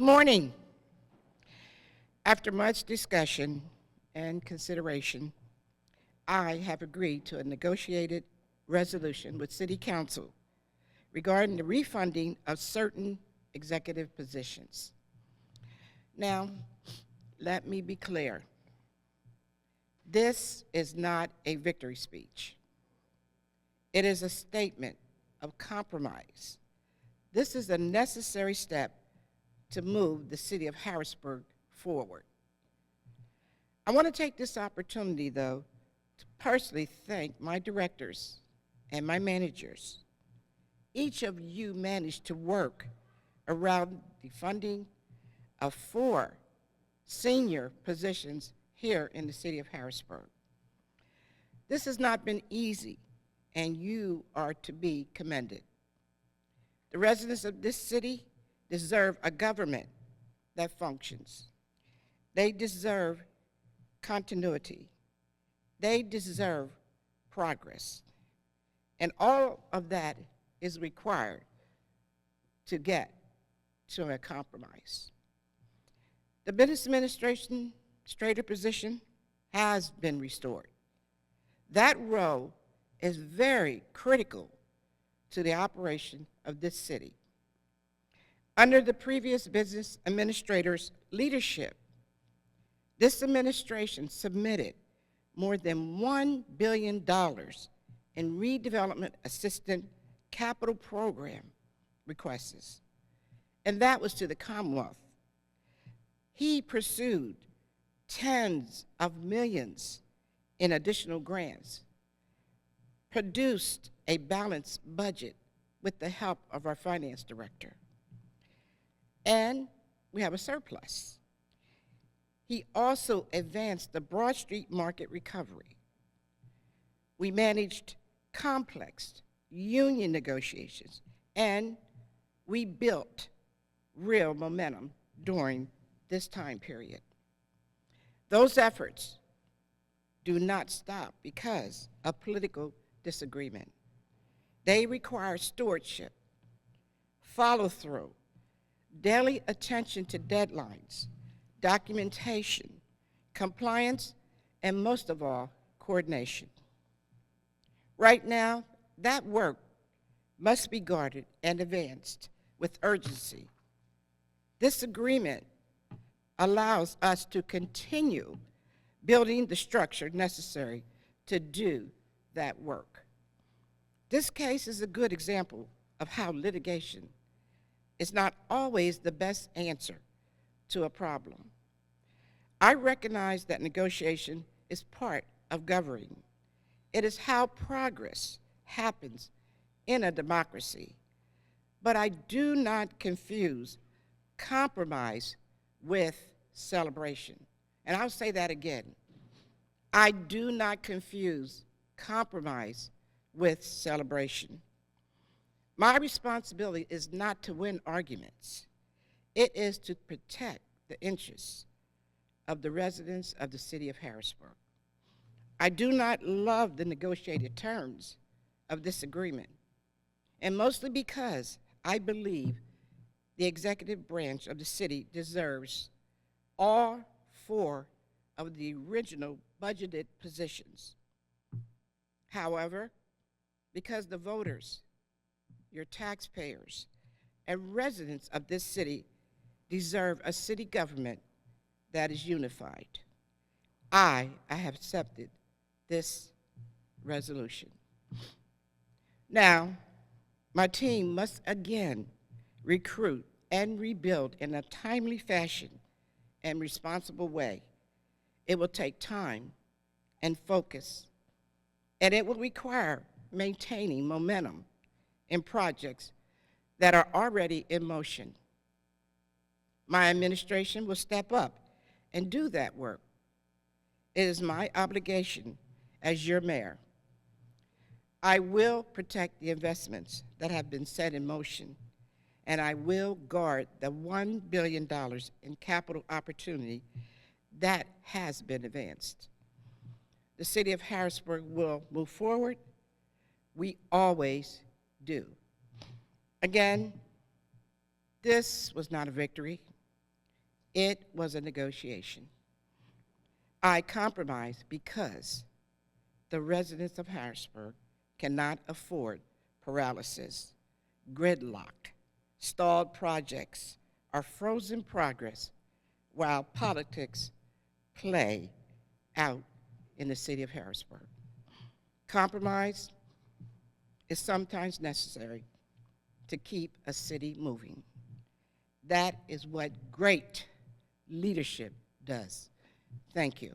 Good morning. After much discussion and consideration, I have agreed to a negotiated resolution with City Council regarding the refunding of certain executive positions. Now, let me be clear. This is not a victory speech. It is a statement of compromise. This is a necessary step to move the city of Harrisburg forward. I want to take this opportunity, though, to personally thank my directors and my managers. Each of you managed to work around the funding of 4 senior positions here in the city of Harrisburg. This has not been easy, and you are to be commended. The residents of this city deserve a government that functions. They deserve continuity. They deserve progress. And all of that is required to get to a compromise. The business administrator position has been restored. That role is very critical to the operation of this city. Under the previous business administrator's leadership, this administration submitted more than $1 billion in redevelopment assistance capital program requests, and that was to the Commonwealth. He pursued tens of millions in additional grants, produced a balanced budget with the help of our finance director, and we have a surplus. He also advanced the Broad Street market recovery. We managed complex union negotiations, and we built real momentum during this time period. Those efforts do not stop because of political disagreement. They require stewardship, follow-through, daily attention to deadlines, documentation, compliance, and most of all, coordination. Right now, that work must be guarded and advanced with urgency. This agreement allows us to continue building the structure necessary to do that work. This case is a good example of how litigation is not always the best answer to a problem. I recognize that negotiation is part of governing. It is how progress happens in a democracy. But I do not confuse compromise with celebration. And I'll say that again. I do not confuse compromise with celebration. My responsibility is not to win arguments. It is to protect the interests of the residents of the city of Harrisburg. I do not love the negotiated terms of this agreement, and mostly because I believe the executive branch of the city deserves all 4 of the original budgeted positions. However, because the voters, your taxpayers, and residents of this city deserve a city government that is unified, I have accepted this resolution. Now, my team must again recruit and rebuild in a timely fashion and responsible way. It will take time and focus, and it will require maintaining momentum in projects that are already in motion. My administration will step up and do that work. It is my obligation as your mayor. I will protect the investments that have been set in motion, and I will guard the $1 billion in capital opportunity that has been advanced. The city of Harrisburg will move forward. We always do. Again, this was not a victory. It was a negotiation. I compromised because the residents of Harrisburg cannot afford paralysis, gridlock, stalled projects, or frozen progress while politics play out in the city of Harrisburg. Compromise is sometimes necessary to keep a city moving. That is what great leadership does. Thank you.